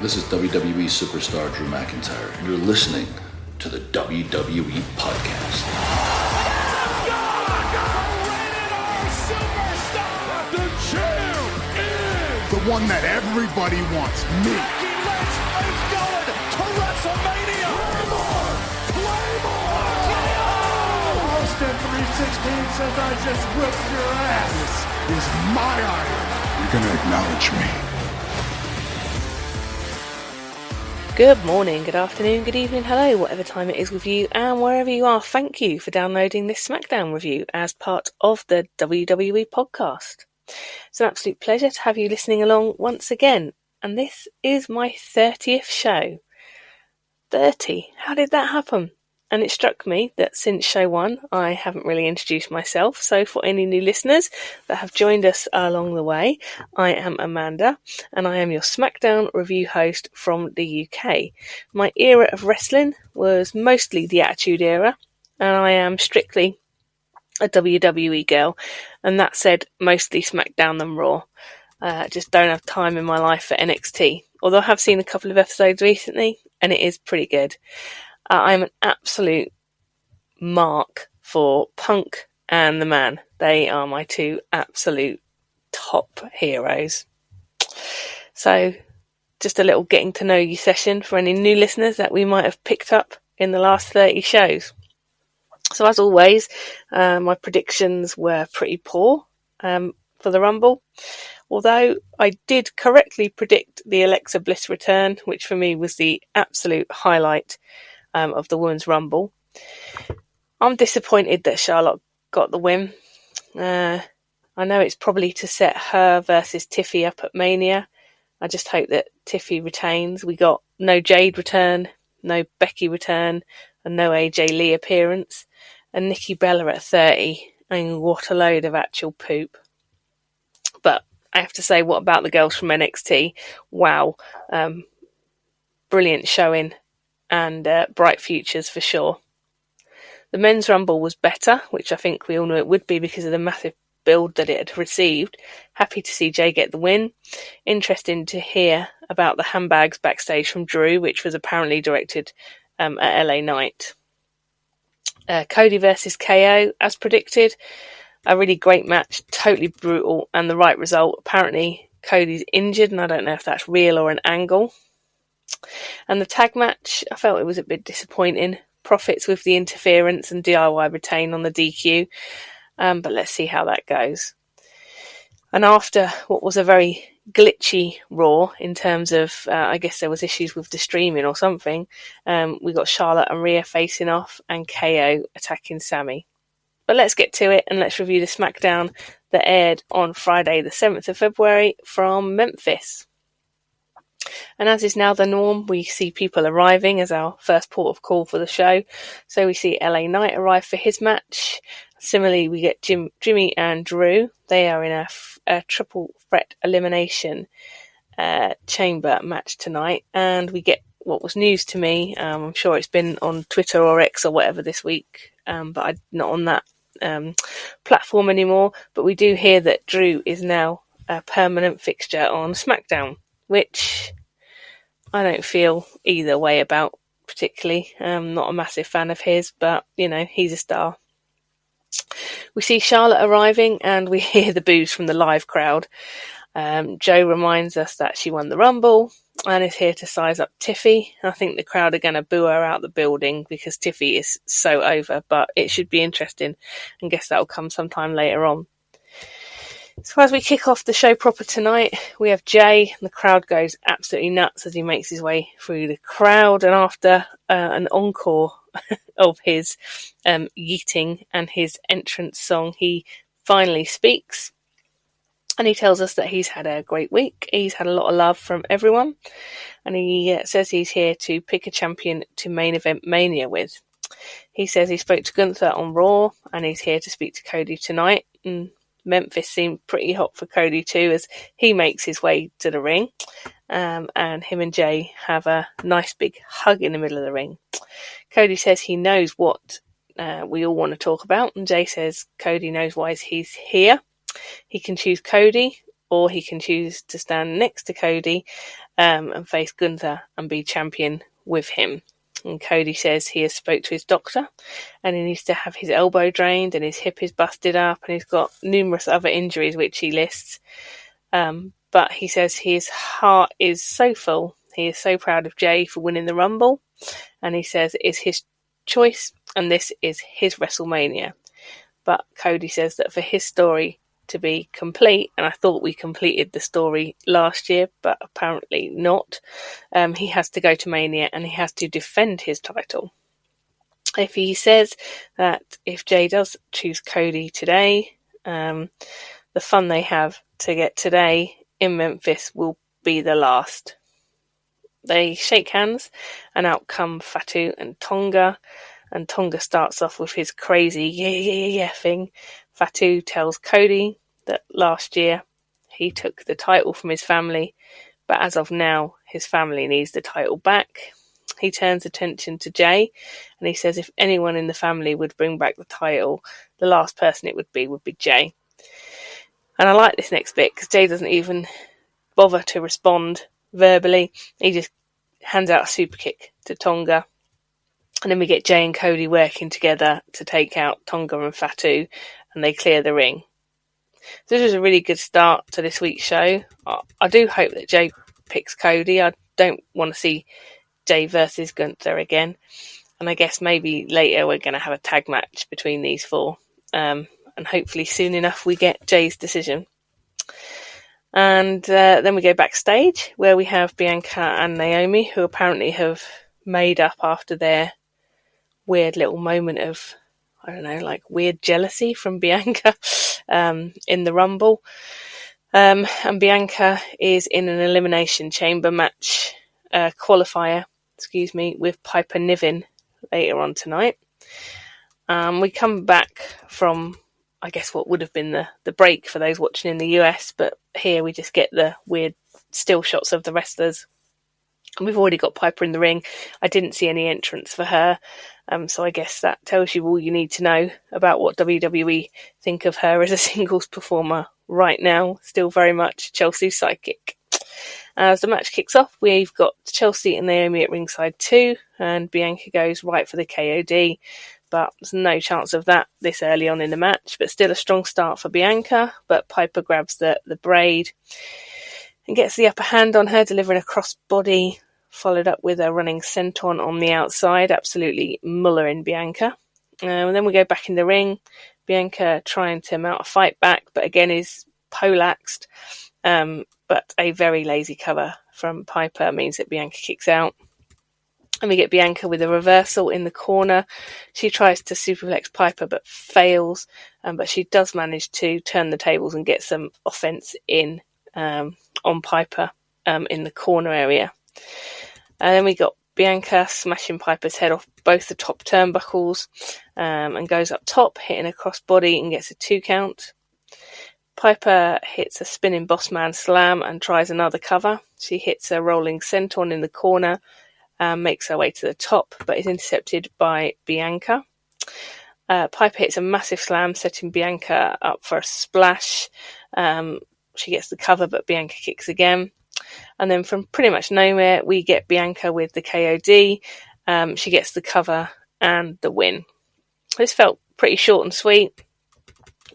This is WWE superstar Drew McIntyre, and you're listening to the WWE Podcast. The champ is the one that everybody wants, me. It's going to WrestleMania. Claymore! Austin 316 says I just whipped your ass. This is my iron. You're going to acknowledge me. Good morning, good afternoon, good evening, hello, whatever time it is with you, and wherever you are, thank you for downloading this SmackDown review as part of the WWE podcast. It's an absolute pleasure to have you listening along once again, and this is my 30th show. 30, how did that happen? And it struck me that since show 1, I haven't really introduced myself, so for any new listeners that have joined us along the way, I am Amanda, and I am your SmackDown review host from the UK. My era of wrestling was mostly the Attitude Era, and I am strictly a WWE girl, and that said, mostly SmackDown than Raw. Just don't have time in my life for NXT, although I have seen a couple of episodes recently, and it is pretty good. I'm an absolute mark for Punk and the Man. They are my two absolute top heroes. So, just a little getting to know you session for any new listeners that we might have picked up in the last 30 shows. So as always, my predictions were pretty poor for the Rumble. Although I did correctly predict the Alexa Bliss return, which for me was the absolute highlight of the Women's Rumble. I'm disappointed that Charlotte got the win. I know it's probably to set her versus Tiffy up at Mania. I just hope that Tiffy retains. We got no Jade return, no Becky return, and no AJ Lee appearance. And Nikki Bella at 30. I mean, what a load of actual poop. But I have to say, what about the girls from NXT? Wow. Brilliant showing. And bright futures for sure. The Men's Rumble was better, which I think we all knew it would be because of the massive build that it had received. Happy to see Jay get the win. Interesting to hear about the handbags backstage from Drew, which was apparently directed at LA Knight. Cody versus KO, as predicted. A really great match, totally brutal, and the right result. Apparently Cody's injured, and I don't know if that's real or an angle. And the tag match, I felt it was a bit disappointing. Profits with the interference and DIY retain on the DQ. But let's see how that goes. And after what was a very glitchy Raw in terms of, I guess there was issues with the streaming or something, we got Charlotte and Rhea facing off and KO attacking Sammy. But let's get to it and let's review the SmackDown that aired on Friday the 7th of February from Memphis. And as is now the norm, we see people arriving as our first port of call for the show. So we see LA Knight arrive for his match. Similarly, we get Jimmy and Drew. They are in a triple threat elimination chamber match tonight. And we get what was news to me. I'm sure it's been on Twitter or X or whatever this week, but I'm not on that platform anymore. But we do hear that Drew is now a permanent fixture on SmackDown, which I don't feel either way about particularly. I'm not a massive fan of his, but, you know, he's a star. We see Charlotte arriving and we hear the boos from the live crowd. Joe reminds us that she won the Rumble and is here to size up Tiffy. I think the crowd are going to boo her out the building because Tiffy is so over, but it should be interesting and guess that'll come sometime later on. So as we kick off the show proper tonight, we have Jay, and the crowd goes absolutely nuts as he makes his way through the crowd. And after an encore of his yeeting and his entrance song, he finally speaks. And he tells us that he's had a great week. He's had a lot of love from everyone. And he says he's here to pick a champion to main event Mania with. He says he spoke to Gunther on Raw, and he's here to speak to Cody tonight. And Memphis seemed pretty hot for Cody too as he makes his way to the ring. And him and Jay have a nice big hug in the middle of the ring. Cody says he knows what we all want to talk about. And Jay says Cody knows why he's here. He can choose Cody or he can choose to stand next to Cody and face Gunther and be champion with him. And Cody says he has spoke to his doctor and he needs to have his elbow drained and his hip is busted up and he's got numerous other injuries which he lists. But he says his heart is so full. He is so proud of Jay for winning the Rumble, and he says it's his choice and this is his WrestleMania. But Cody says that for his story to be complete, and I thought we completed the story last year, but apparently not, he has to go to Mania and he has to defend his title. If he says that if Jay does choose Cody today, the fun they have to get today in Memphis will be the last. They shake hands and out come Fatu and Tonga. And Tonga starts off with his crazy yeah thing. Fatu tells Cody that last year he took the title from his family, but as of now his family needs the title back. He turns attention to Jay and he says if anyone in the family would bring back the title, the last person it would be Jay. And I like this next bit because Jay doesn't even bother to respond verbally. He just hands out a super kick to Tonga. And then we get Jay and Cody working together to take out Tonga and Fatu, and they clear the ring. So this was a really good start to this week's show. I do hope that Jay picks Cody. I don't want to see Jay versus Gunther again. And I guess maybe later we're going to have a tag match between these four. And hopefully soon enough we get Jay's decision. And then we go backstage where we have Bianca and Naomi, who apparently have made up after their weird little moment of, I don't know, like weird jealousy from Bianca in the Rumble. And Bianca is in an Elimination Chamber match qualifier, with Piper Niven later on tonight. We come back from, I guess, what would have been the break for those watching in the US, but here we just get the weird still shots of the wrestlers. And we've already got Piper in the ring. I didn't see any entrance for her, so I guess that tells you all you need to know about what WWE think of her as a singles performer right now. Still very much Chelsea's sidekick. As the match kicks off, we've got Chelsea and Naomi at ringside too, and Bianca goes right for the KOD. But there's no chance of that this early on in the match, but still a strong start for Bianca. But Piper grabs the braid and gets the upper hand on her, delivering a crossbody, followed up with a running senton on the outside, absolutely mullering Bianca. And then we go back in the ring, Bianca trying to mount a fight back, but again is poleaxed. But a very lazy cover from Piper means that Bianca kicks out. And we get Bianca with a reversal in the corner. She tries to superplex Piper but fails. But she does manage to turn the tables and get some offense in on Piper in the corner area. And then we got Bianca smashing Piper's head off both the top turnbuckles and goes up top, hitting a crossbody and gets a 2 count. Piper hits a spinning bossman slam and tries another cover. She hits a rolling senton in the corner and makes her way to the top, but is intercepted by Bianca. Piper hits a massive slam, setting Bianca up for a splash. She gets the cover, but Bianca kicks again. And then from pretty much nowhere, we get Bianca with the KOD. She gets the cover and the win. This felt pretty short and sweet.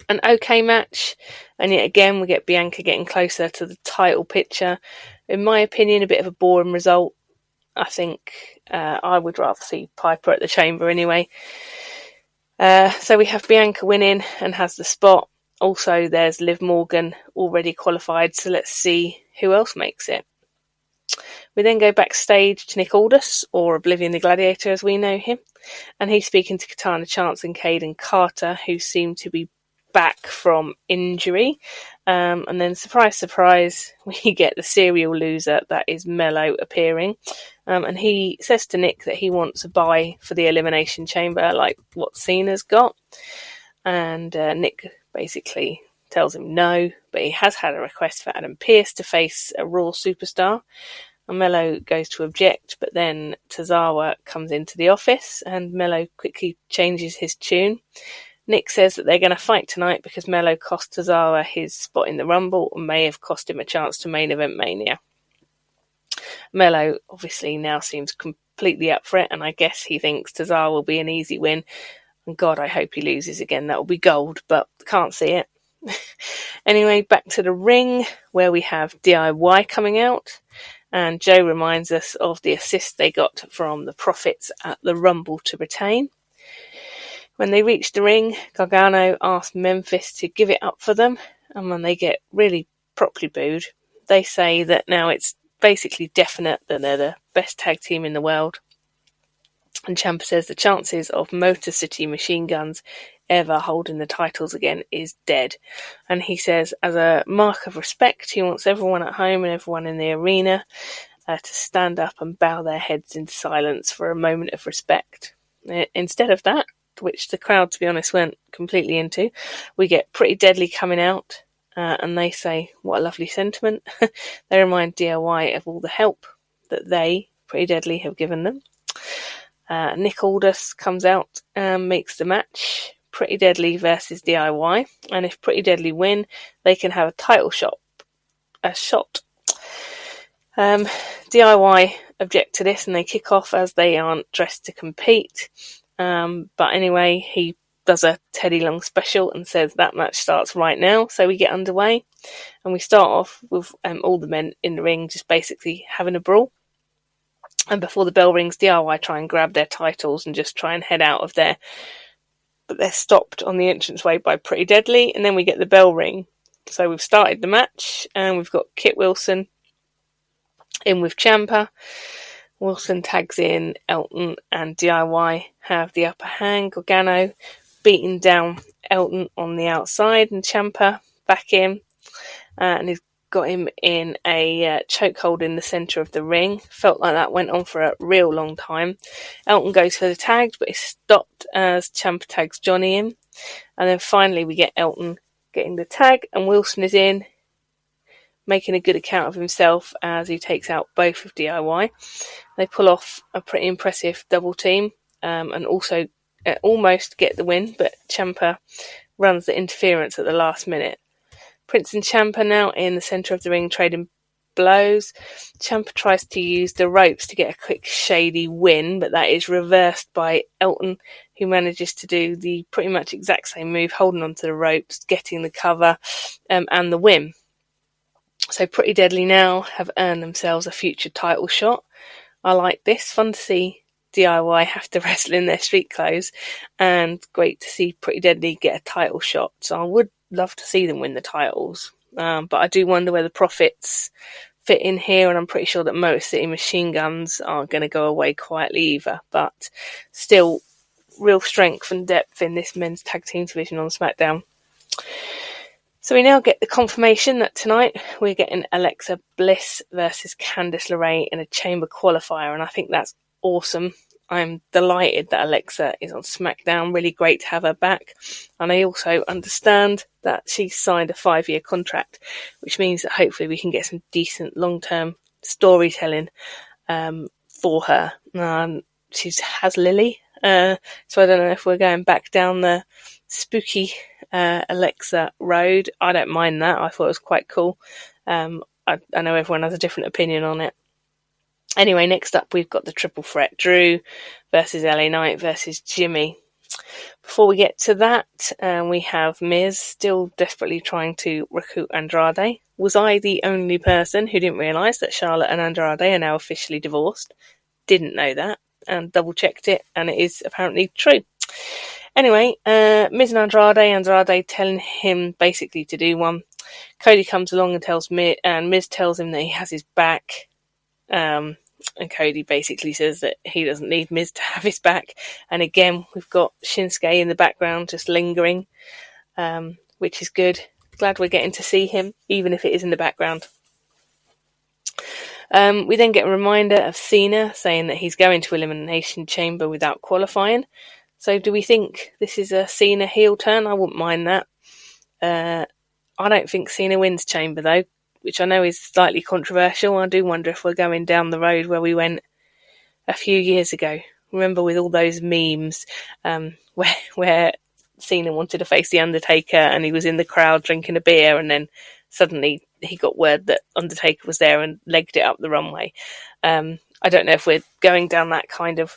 An okay match. And yet again, we get Bianca getting closer to the title picture. In my opinion, a bit of a boring result. I think I would rather see Piper at the Chamber anyway. So we have Bianca winning and has the spot. Also, there's Liv Morgan already qualified, so let's see who else makes it. We then go backstage to Nick Aldis, or Oblivion the Gladiator as we know him, and he's speaking to Katana Chance and Caden Carter, who seem to be back from injury. And then, surprise, surprise, we get the serial loser, that is Mello, appearing. And he says to Nick that he wants a bye for the Elimination Chamber, like what Cena's got. And Nick basically tells him no, but he has had a request for Adam Pearce to face a Raw superstar. And Mello goes to object, but then Tozawa comes into the office and Mello quickly changes his tune. Nick says that they're going to fight tonight because Mello cost Tozawa his spot in the Rumble and may have cost him a chance to main event Mania. Mello obviously now seems completely up for it, and I guess he thinks Tazar will be an easy win. And God, I hope he loses again. That will be gold, but can't see it. Anyway, back to the ring where we have DIY coming out, and Joe reminds us of the assist they got from the Profits at the Rumble to retain. When they reach the ring, Gargano asks Memphis to give it up for them, and when they get really properly booed, they say that now it's basically definite that they're the best tag team in the world. And Ciampa says the chances of Motor City Machine Guns ever holding the titles again is dead. And he says, as a mark of respect, he wants everyone at home and everyone in the arena to stand up and bow their heads in silence for a moment of respect. Instead of that, which the crowd, to be honest, went completely into, we get Pretty Deadly coming out, and they say, what a lovely sentiment. They remind DIY of all the help that they, Pretty Deadly, have given them. Nick Aldis comes out and makes the match, Pretty Deadly versus DIY, and if Pretty Deadly win, they can have a title shot. DIY object to this and they kick off as they aren't dressed to compete. But anyway, he does a Teddy Long special and says that match starts right now. So we get underway and we start off with all the men in the ring just basically having a brawl. And before the bell rings, DIY try and grab their titles and just try and head out of there. But they're stopped on the entranceway by Pretty Deadly, and then we get the bell ring. So we've started the match and we've got Kit Wilson in with Ciampa. Wilson tags in Elton and DIY have the upper hand. Gargano beating down Elton on the outside and Ciampa back in, and he's got him in a chokehold in the centre of the ring. Felt like that went on for a real long time. Elton goes for the tag, but is stopped as Ciampa tags Johnny in, and then finally we get Elton getting the tag and Wilson is in, making a good account of himself as he takes out both of DIY. They pull off a pretty impressive double team and also almost get the win, but Ciampa runs the interference at the last minute. Prince and Ciampa now in the centre of the ring trading blows. Ciampa tries to use the ropes to get a quick shady win, but that is reversed by Elton, who manages to do the pretty much exact same move, holding onto the ropes, getting the cover and the win. So Pretty Deadly now have earned themselves a future title shot. I like this. Fun to see DIY have to wrestle in their street clothes, and great to see Pretty Deadly get a title shot. So I would love to see them win the titles. But I do wonder where the Profits fit in here, and I'm pretty sure that Motor City Machine Guns aren't going to go away quietly either. But still, real strength and depth in this men's tag team division on SmackDown. So we now get the confirmation that tonight we're getting Alexa Bliss versus Candice LeRae in a chamber qualifier, and I think that's awesome. I'm delighted that Alexa is on SmackDown. Really great to have her back. And I also understand that she's signed a 5-year contract, which means that hopefully we can get some decent long-term storytelling for her. She has Lily, so I don't know if we're going back down the spooky Alexa road. I don't mind that. I thought it was quite cool. I know everyone has a different opinion on it. Anyway, next up we've got the triple threat. Drew versus LA Knight versus Jimmy. Before we get to that, we have Miz still desperately trying to recruit Andrade. Was I the only person who didn't realise that Charlotte and Andrade are now officially divorced? Didn't know that, and double checked it, and it is apparently true. Anyway, Miz and Andrade telling him basically to do one. Cody comes along and tells Miz, and Miz tells him that he has his back. And Cody basically says that he doesn't need Miz to have his back. And again, we've got Shinsuke in the background just lingering, which is good. Glad we're getting to see him, even if it is in the background. We then get a reminder of Cena saying that he's going to Elimination Chamber without qualifying. So do we think this is a Cena heel turn? I wouldn't mind that. I don't think Cena wins Chamber though, which I know is slightly controversial. I do wonder if we're going down the road where we went a few years ago. Remember with all those memes where Cena wanted to face The Undertaker and he was in the crowd drinking a beer, and then suddenly he got word that Undertaker was there and legged it up the runway. I don't know if we're going down that kind of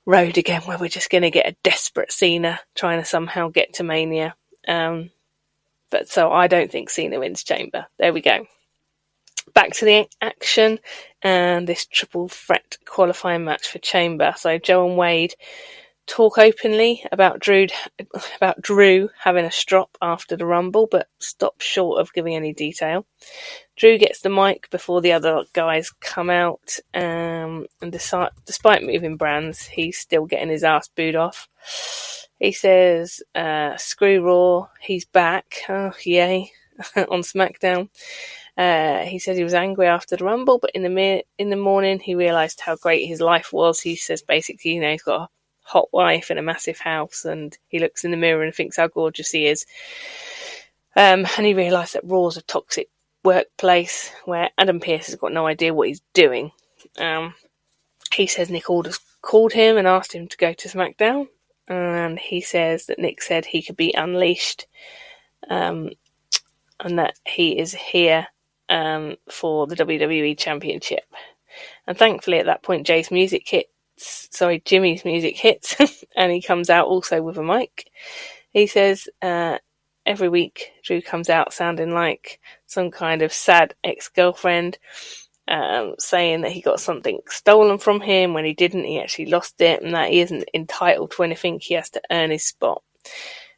road again where we're just going to get a desperate Cena trying to somehow get to Mania. But so I don't think Cena wins Chamber. There we go. Back to the action and this triple threat qualifying match for Chamber. So Joe and Wade talk openly about Drew having a strop after the Rumble, but stop short of giving any detail. Drew gets the mic before the other guys come out, and despite moving brands, he's still getting his ass booed off. He says, screw Raw, he's back. Oh, yay. On SmackDown. He said he was angry after the Rumble, but in the morning he realised how great his life was. He says basically, he's got a hot wife and a massive house, and he looks in the mirror and thinks how gorgeous he is. And he realised that Raw's a toxic workplace where Adam Pearce has got no idea what he's doing. He says Nick Aldis called him and asked him to go to SmackDown, and he says that Nick said he could be unleashed, and that he is here for the WWE Championship. And thankfully at that point Jimmy's music hits and he comes out also with a mic. He says every week Drew comes out sounding like some kind of sad ex-girlfriend, saying that he got something stolen from him when he didn't. He actually lost it, and that he isn't entitled to anything. He has to earn his spot.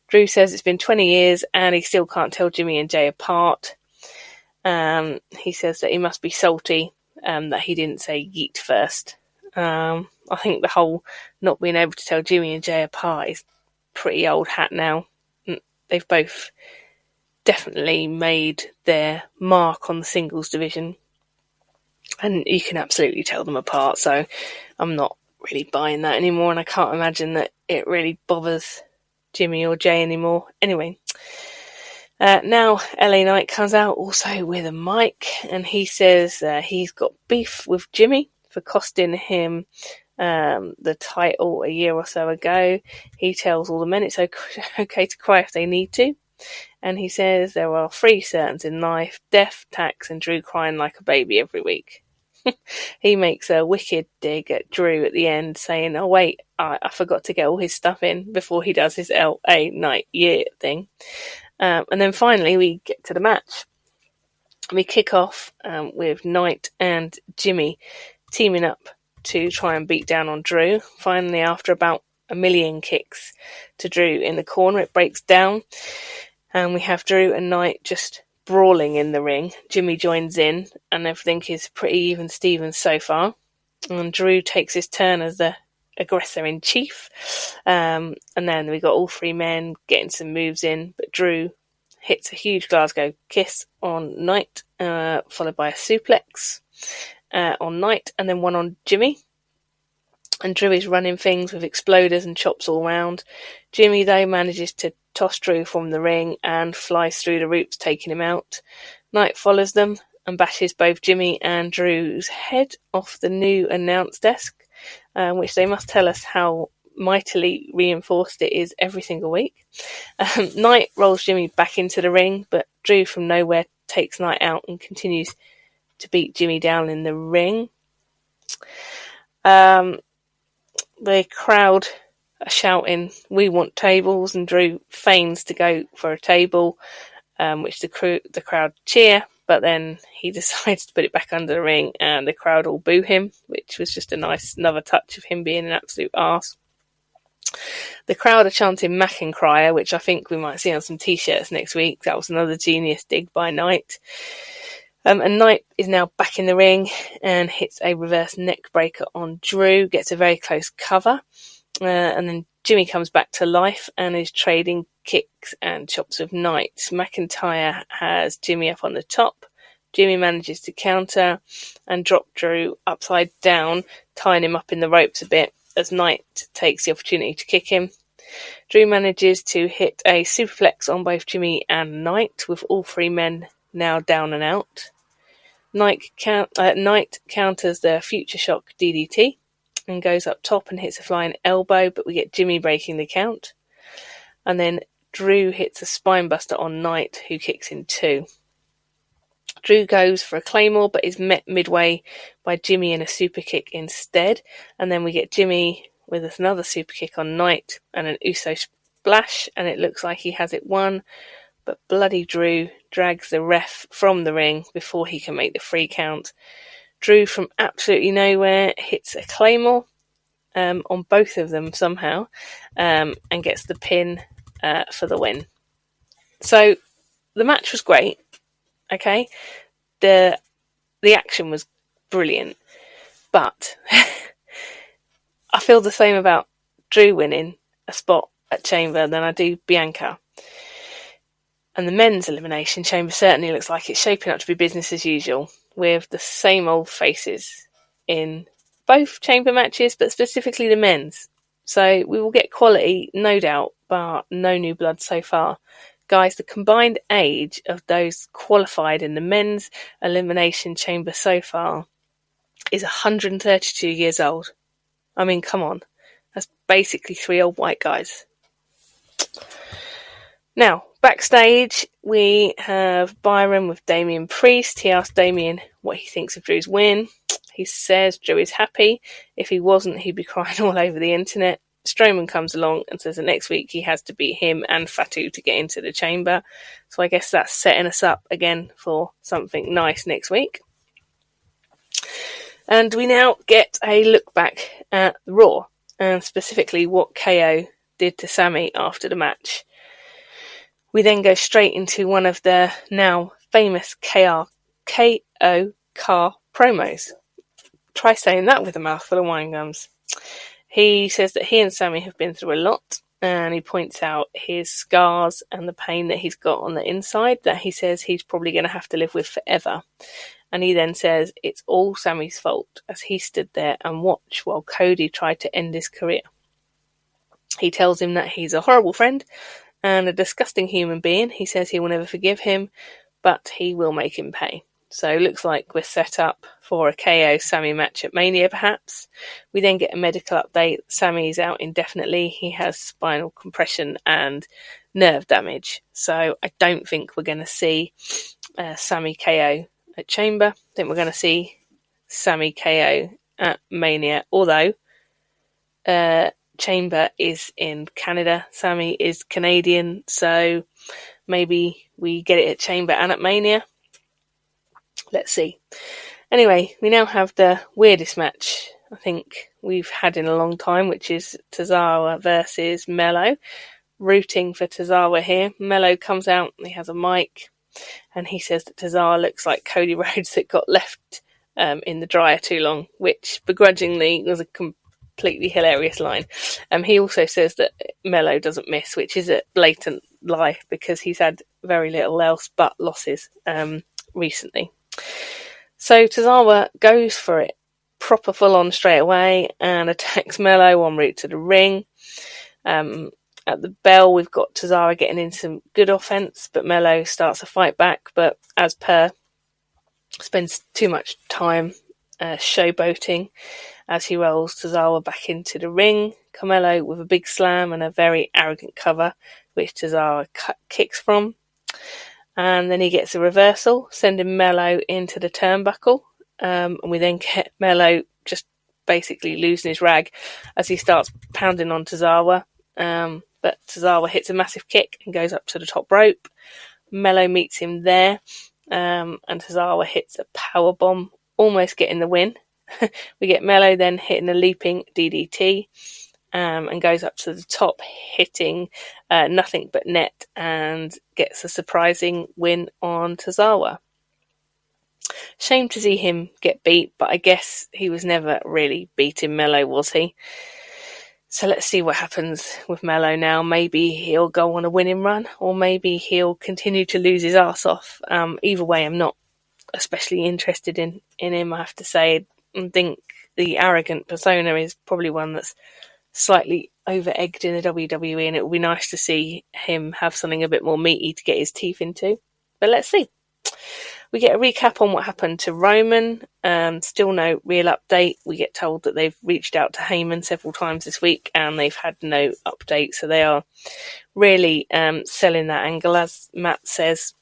Drew says it's been 20 years and he still can't tell Jimmy and Jay apart. He says that he must be salty that he didn't say yeet first. I think the whole not being able to tell Jimmy and Jay apart is pretty old hat now. They've both definitely made their mark on the singles division, and you can absolutely tell them apart, so I'm not really buying that anymore, and I can't imagine that it really bothers Jimmy or Jay anymore. Anyway, now LA Knight comes out also with a mic, and he says he's got beef with Jimmy for costing him the title a year or so ago. He tells all the men it's okay to cry if they need to, and he says there are 3 certains in life: death, tax, and Drew crying like a baby every week. He makes a wicked dig at Drew at the end, saying, oh wait, I forgot to get all his stuff in before he does his LA Knight year thing. And then finally we get to the match. We kick off with Knight and Jimmy teaming up to try and beat down on Drew. Finally, after about 1 million kicks to Drew in the corner, it breaks down, and we have Drew and Knight just brawling in the ring. Jimmy joins in, and everything is pretty even Stevens so far. And Drew takes his turn as the aggressor in chief. And then we got all 3 men getting some moves in, but Drew hits a huge Glasgow kiss on Knight, followed by a suplex on Knight, and then one on Jimmy. And Drew is running things with exploders and chops all round. Jimmy, though, manages to toss Drew from the ring and flies through the ropes, taking him out. Knight follows them and bashes both Jimmy and Drew's head off the new announce desk, which they must tell us how mightily reinforced it is every single week. Knight rolls Jimmy back into the ring, but Drew from nowhere takes Knight out and continues to beat Jimmy down in the ring. The crowd are shouting, "We want tables," and Drew feigns to go for a table, which the crowd cheer, but then he decides to put it back under the ring, and the crowd all boo him, which was just a nice another touch of him being an absolute arse. The crowd are chanting Mackencrier, which I think we might see on some t-shirts next week. That was another genius dig by Knight. And Knight is now back in the ring and hits a reverse neck breaker on Drew, gets a very close cover, and then Jimmy comes back to life and is trading kicks and chops with Knight. McIntyre has Jimmy up on the top. Jimmy manages to counter and drop Drew upside down, tying him up in the ropes a bit as Knight takes the opportunity to kick him. Drew manages to hit a superplex on both Jimmy and Knight, with all 3 men now down and out. Knight counters the Future Shock DDT and goes up top and hits a flying elbow, but we get Jimmy breaking the count. And then Drew hits a spinebuster on Knight, who kicks in 2. Drew goes for a Claymore, but is met midway by Jimmy in a super kick instead. And then we get Jimmy with another super kick on Knight and an Uso splash, and it looks like he has it won. But bloody Drew drags the ref from the ring before he can make the 3 count. Drew from absolutely nowhere hits a Claymore on both of them somehow, and gets the pin for the win. So the match was great. Okay, the action was brilliant, but I feel the same about Drew winning a spot at Chamber than I do Bianca. And the men's Elimination Chamber certainly looks like it's shaping up to be business as usual, with the same old faces in both Chamber matches, but specifically the men's. So we will get quality, no doubt, but no new blood so far. Guys, the combined age of those qualified in the men's Elimination Chamber so far is 132 years old. I mean, come on. That's basically 3 old white guys. Now, backstage, we have Byron with Damian Priest. He asked Damian what he thinks of Drew's win. He says Drew is happy. If he wasn't, he'd be crying all over the internet. Strowman comes along and says that next week he has to beat him and Fatu to get into the Chamber. So I guess that's setting us up again for something nice next week. And we now get a look back at Raw, and specifically what KO did to Sami after the match. We then go straight into one of the now famous KO car promos. Try saying that with a mouthful of wine gums. He says that he and Sami have been through a lot, and he points out his scars and the pain that he's got on the inside that he says he's probably going to have to live with forever. And he then says it's all Sami's fault as he stood there and watched while Cody tried to end his career. He tells him that he's a horrible friend and a disgusting human being. He says he will never forgive him, but he will make him pay. So it looks like we're set up for a KO Sami match at Mania, perhaps. We then get a medical update. Sami's out indefinitely. He has spinal compression and nerve damage. So I don't think we're going to see Sami KO at Chamber. I think we're going to see Sami KO at Mania. Although Chamber is in Canada. Sami is Canadian. So maybe we get it at Chamber and at Mania. Let's see. Anyway, we now have the weirdest match I think we've had in a long time, which is Tozawa versus Mello. Rooting for Tozawa here. Mello comes out, he has a mic, and he says that Tozawa looks like Cody Rhodes that got left in the dryer too long, which begrudgingly was a completely hilarious line. He also says that Mello doesn't miss, which is a blatant lie because he's had very little else but losses recently. So Tozawa goes for it proper full on straight away and attacks Mello en route to the ring. At the bell, we've got Tozawa getting in some good offense, but Mello starts a fight back, but as per, spends too much time showboating as he rolls Tozawa back into the ring. Carmelo with a big slam and a very arrogant cover, which Tozawa kicks from. And then he gets a reversal, sending Mello into the turnbuckle. And we then get Mello just basically losing his rag as he starts pounding on Tozawa. But Tozawa hits a massive kick and goes up to the top rope. Mello meets him there, and Tozawa hits a powerbomb, almost getting the win. We get Mello then hitting a leaping DDT, and goes up to the top, hitting nothing but net, and gets a surprising win on Tozawa. Shame to see him get beat, but I guess he was never really beating Mello, was he? So let's see what happens with Mello now. Maybe he'll go on a winning run, or maybe he'll continue to lose his arse off. Either way, I'm not especially interested in him, I have to say. I think the arrogant persona is probably one that's slightly over-egged in the WWE, and it would be nice to see him have something a bit more meaty to get his teeth into. But let's see. We get a recap on what happened to Roman. Still no real update. We get told that they've reached out to Heyman several times this week and they've had no update. So they are really selling that angle. As Matt says,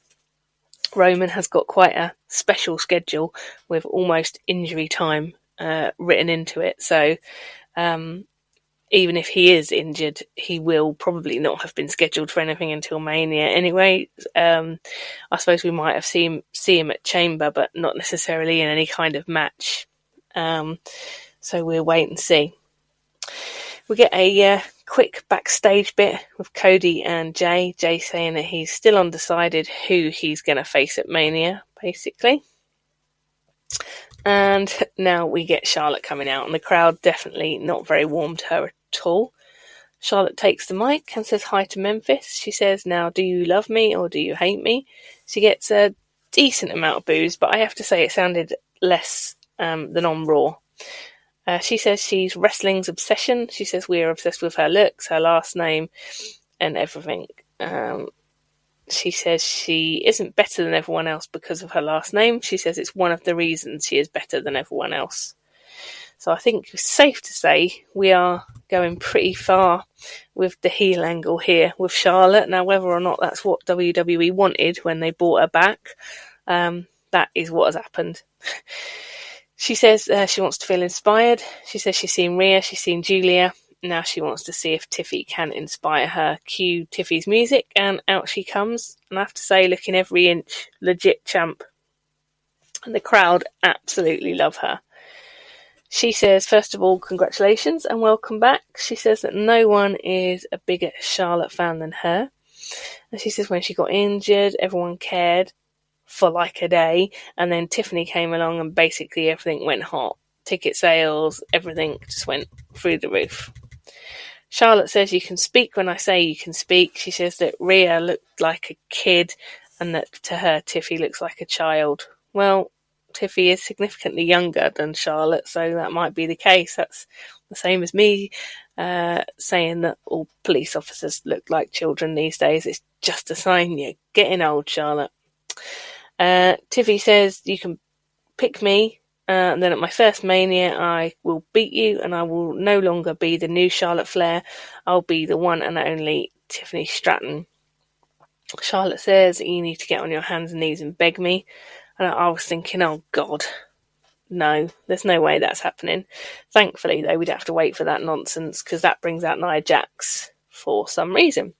Roman has got quite a special schedule with almost injury time written into it. So even if he is injured, he will probably not have been scheduled for anything until Mania anyway. I suppose we might have see him at Chamber, but not necessarily in any kind of match. So we'll wait and see. We get a quick backstage bit with Cody and Jay. Jay saying that he's still undecided who he's going to face at Mania, basically. And now we get Charlotte coming out, and the crowd definitely not very warm to her at all. Charlotte takes the mic and says hi to Memphis. She says, "Now, do you love me or do you hate me?" She gets a decent amount of boos, but I have to say it sounded less than on Raw. She says she's wrestling's obsession. She says we are obsessed with her looks, her last name, and everything. She says she isn't better than everyone else because of her last name. She says it's one of the reasons she is better than everyone else. So I think it's safe to say we are going pretty far with the heel angle here with Charlotte. Now, whether or not that's what WWE wanted when they brought her back, that is what has happened. She says she wants to feel inspired. She says she's seen Rhea, she's seen Julia. Now she wants to see if Tiffy can inspire her. Cue Tiffy's music, and out she comes. And I have to say, looking every inch, legit champ. And the crowd absolutely love her. She says, first of all, congratulations and welcome back. She says that no one is a bigger Charlotte fan than her. And she says when she got injured, everyone cared for like a day, and then Tiffany came along and basically everything went hot. Ticket sales, everything just went through the roof. Charlotte says you can speak when I say you can speak. She says that Rhea looked like a kid and that to her Tiffy looks like a child. Well, Tiffy is significantly younger than Charlotte, so that might be the case. That's the same as me saying that all police officers look like children these days. It's just a sign you're getting old, Charlotte. Tiffy says you can pick me, and then at my first Mania I will beat you, and I will no longer be the new Charlotte Flair. I'll be the one and only Tiffany Stratton. Charlotte says you need to get on your hands and knees and beg me, and I was thinking, oh God, no, there's no way that's happening. Thankfully though, we'd have to wait for that nonsense, because that brings out Nia Jax for some reason.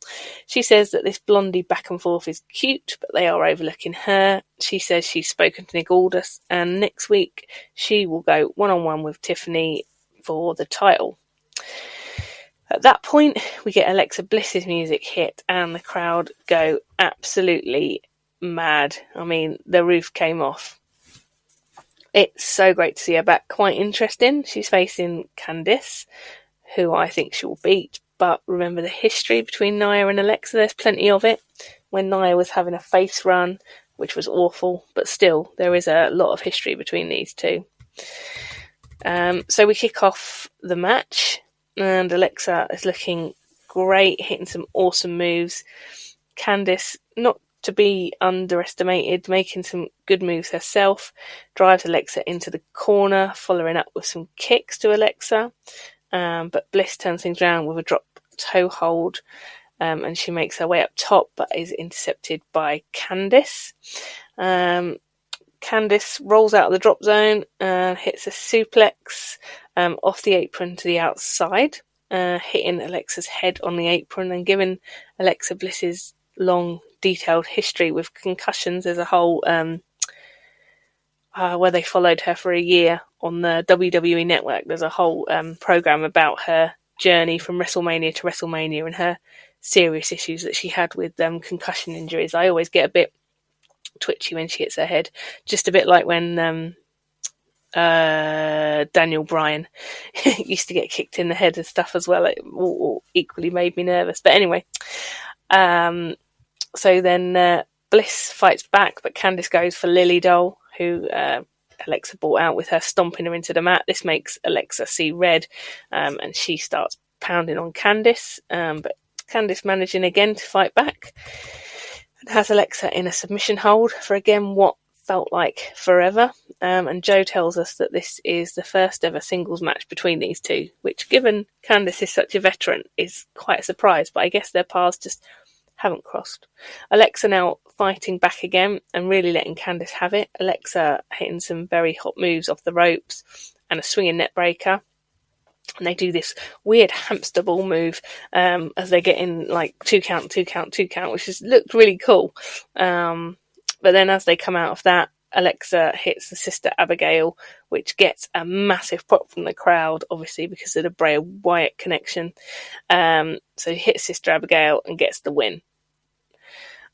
She says that this blondie back and forth is cute, but they are overlooking her. She says she's spoken to Nick Aldis, and next week she will go one-on-one with Tiffany for the title. At that point, we get Alexa Bliss's music hit, and the crowd go absolutely mad. I mean, the roof came off. It's so great to see her back. Quite interesting. She's facing Candice, who I think she'll beat. But remember the history between Nia and Alexa, there's plenty of it. When Nia was having a face run, which was awful, but still, there is a lot of history between these two. So we kick off the match, and Alexa is looking great, hitting some awesome moves. Candice, not to be underestimated, making some good moves herself, drives Alexa into the corner, following up with some kicks to Alexa. But Bliss turns things around with a drop toe hold, and she makes her way up top, but is intercepted by Candice. Candice rolls out of the drop zone and hits a suplex off the apron to the outside, hitting Alexa's head on the apron and giving Alexa Bliss's long, detailed history with concussions as a whole, where they followed her for a year on the WWE Network. There's a whole program about her journey from WrestleMania to WrestleMania and her serious issues that she had with concussion injuries. I always get a bit twitchy when she hits her head, just a bit like when Daniel Bryan used to get kicked in the head and stuff as well. It equally made me nervous. But anyway, so then Bliss fights back, but Candice goes for Lily Doll, who Alexa brought out with her, stomping her into the mat. This makes Alexa see red, and she starts pounding on Candice, but Candice managing again to fight back and has Alexa in a submission hold for again what felt like forever. And Joe tells us that this is the first ever singles match between these two, which, given Candice is such a veteran, is quite a surprise, but I guess their paths just haven't crossed. Alexa now fighting back again and really letting Candice have it. Alexa hitting some very hot moves off the ropes and a swinging neck breaker. And they do this weird hamster ball move as they get in like 2 count, which has looked really cool. But then as they come out of that, Alexa hits the Sister Abigail, which gets a massive pop from the crowd, obviously because of the Bray Wyatt connection. So he hits Sister Abigail and gets the win.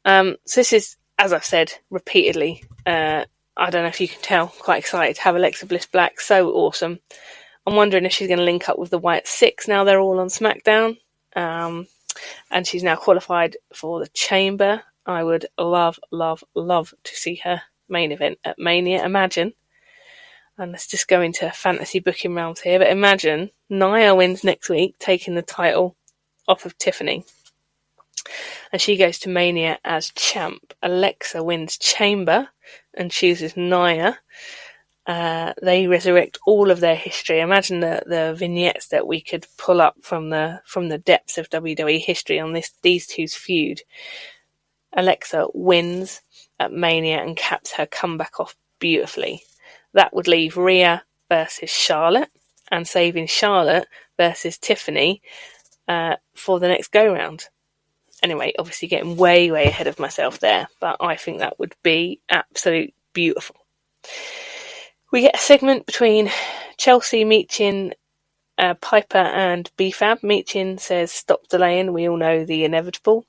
So this is, as I've said repeatedly, I don't know if you can tell, quite excited to have Alexa Bliss Black. So awesome. I'm wondering if she's going to link up with the Wyatt Six now they're all on SmackDown. And she's now qualified for the Chamber. I would love to see her main event at Mania. Imagine, and let's just go into fantasy booking rounds here, but imagine Nia wins next week, taking the title off of Tiffany, and she goes to Mania as champ. Alexa wins Chamber and chooses Nia. They resurrect all of their history. Imagine the vignettes that we could pull up from the depths of WWE history on these two's feud. Alexa wins at Mania and caps her comeback off beautifully. That would leave Rhea versus Charlotte and saving Charlotte versus Tiffany for the next go-round. Anyway, obviously getting way ahead of myself there, but I think that would be absolute beautiful. We get a segment between Chelsea, Meechin, Piper and B-Fab. Meechin says, "Stop delaying, we all know the inevitable."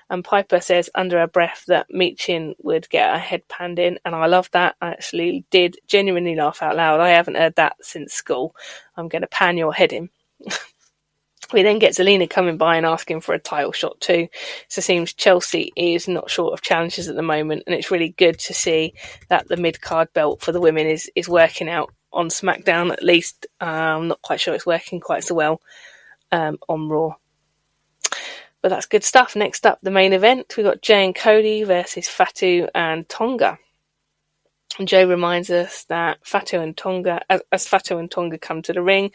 And Piper says under her breath that Meechin would get her head panned in, and I love that. I actually did genuinely laugh out loud. I haven't heard that since school. I'm going to pan your head in. We then get Zelina coming by and asking for a title shot too. So it seems Chelsea is not short of challenges at the moment, and it's really good to see that the mid-card belt for the women is working out on SmackDown at least. I'm not quite sure it's working quite so well on Raw. But that's good stuff. Next up, the main event. We've got Jay and Cody versus Fatu and Tonga. And Jay reminds us that Fatu and Tonga, as Fatu and Tonga come to the ring,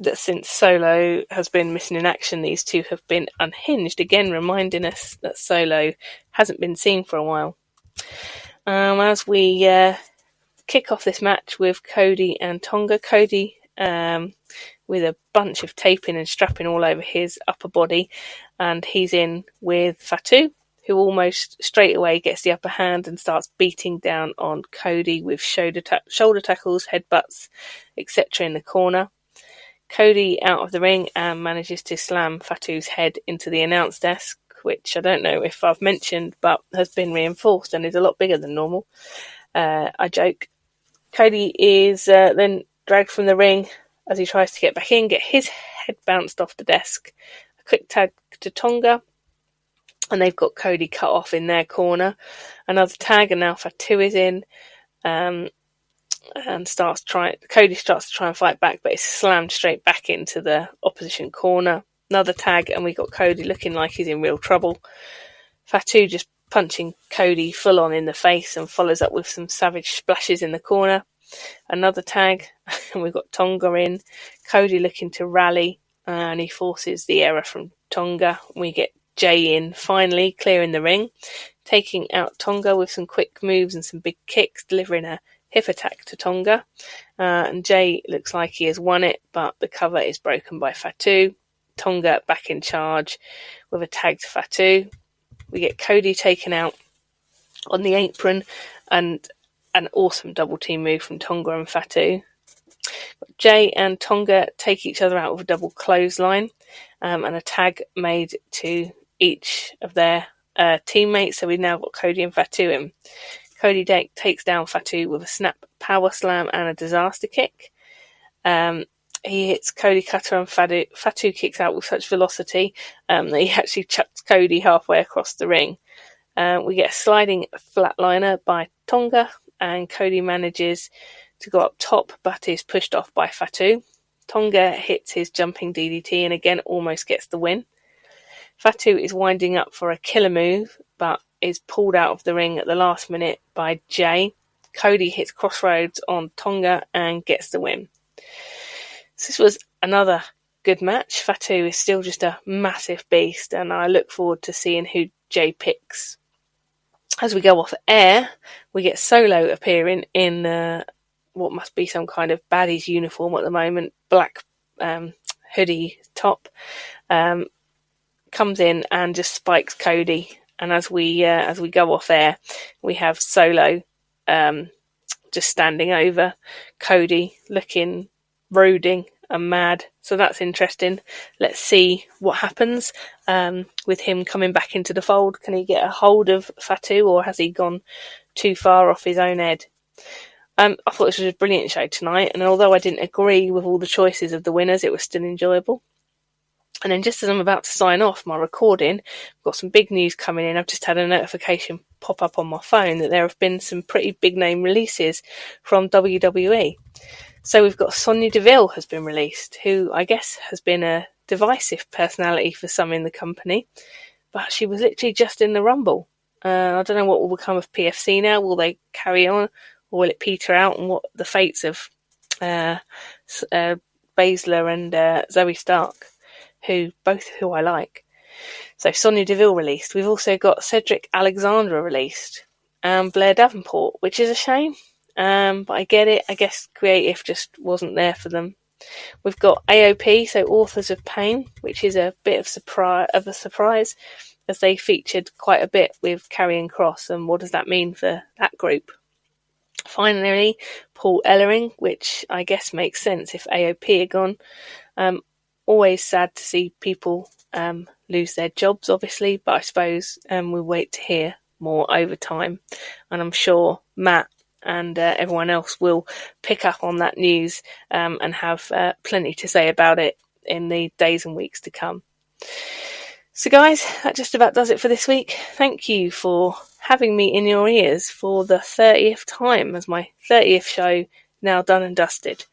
that since Solo has been missing in action, these two have been unhinged. Again, reminding us that Solo hasn't been seen for a while. As we kick off this match with Cody and Tonga. Cody with a bunch of taping and strapping all over his upper body, and he's in with Fatu, who almost straight away gets the upper hand and starts beating down on Cody with shoulder tackles, headbutts, etc. in the corner. Cody out of the ring and manages to slam Fatu's head into the announce desk, which I don't know if I've mentioned, but has been reinforced and is a lot bigger than normal. I joke. Cody is then dragged from the ring as he tries to get back in, get his head bounced off the desk. A quick tag to Tonga, and they've got Cody cut off in their corner. Another tag, and now Fatu is in, and Cody starts to try and fight back, but is slammed straight back into the opposition corner. Another tag, and we got Cody looking like he's in real trouble. Fatu just punching Cody full on in the face and follows up with some savage splashes in the corner. Another tag, and we've got Tonga in. Cody looking to rally, and he forces the error from Tonga. We get Jay in, finally clearing the ring, taking out Tonga with some quick moves and some big kicks, delivering a hip attack to Tonga. And Jay looks like he has won it, but the cover is broken by Fatu. Tonga back in charge with a tag to Fatu. We get Cody taken out on the apron, and an awesome double team move from Tonga and Fatu. Jay and Tonga take each other out with a double clothesline, and a tag made to each of their teammates. So we've now got Cody and Fatu in. Cody takes down Fatu with a snap power slam and a disaster kick. He hits Cody Cutter, and Fatu kicks out with such velocity that he actually chucks Cody halfway across the ring. We get a sliding flatliner by Tonga, and Cody manages to go up top, but is pushed off by Fatu. Tonga hits his jumping DDT and again almost gets the win. Fatu is winding up for a killer move, but is pulled out of the ring at the last minute by Jay. Cody hits Crossroads on Tonga and gets the win. So this was another good match. Fatu is still just a massive beast, and I look forward to seeing who Jay picks. As we go off air, we get Solo appearing in what must be some kind of baddie's uniform at the moment, black hoodie top, comes in and just spikes Cody. And as we go off air, we have Solo just standing over Cody, looking brooding and mad. So that's interesting. Let's see what happens with him coming back into the fold. Can he get a hold of Fatu, or has he gone too far off his own head? I thought this was a brilliant show tonight, and although I didn't agree with all the choices of the winners, it was still enjoyable. And then just as I'm about to sign off my recording, I've got some big news coming in. I've just had a notification pop up on my phone that there have been some pretty big name releases from WWE. So we've got Sonya Deville has been released, who I guess has been a divisive personality for some in the company, but she was literally just in the Rumble. I don't know what will become of PFC now. Will they carry on, or will it peter out, and what the fates of Baszler and Zoe Stark, who I like. So Sonya Deville released. We've also got Cedric Alexander released, and Blair Davenport, which is a shame. But I get it. I guess creative just wasn't there for them. We've got AOP, so Authors of Pain, which is a bit of a surprise, as they featured quite a bit with Karrion Kross, and what does that mean for that group? Finally, Paul Ellering, which I guess makes sense if AOP are gone. Always sad to see people lose their jobs, obviously, but I suppose we'll wait to hear more over time, and I'm sure Matt and everyone else will pick up on that news and have plenty to say about it in the days and weeks to come. So guys, that just about does it for this week. Thank you for having me in your ears for the 30th time, as my 30th show now done and dusted.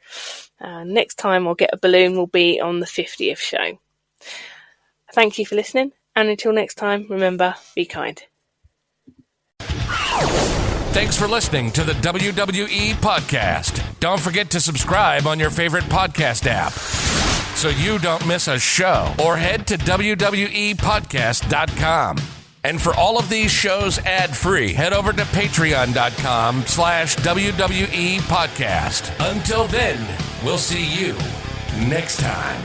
Next time I'll get a balloon will be on the 50th show. Thank you for listening, and until next time, remember, be kind. Thanks for listening to the WWE Podcast. Don't forget to subscribe on your favorite podcast app so you don't miss a show, or head to WWEpodcast.com. And for all of these shows ad-free, head over to patreon.com/WWE Podcast. Until then, we'll see you next time.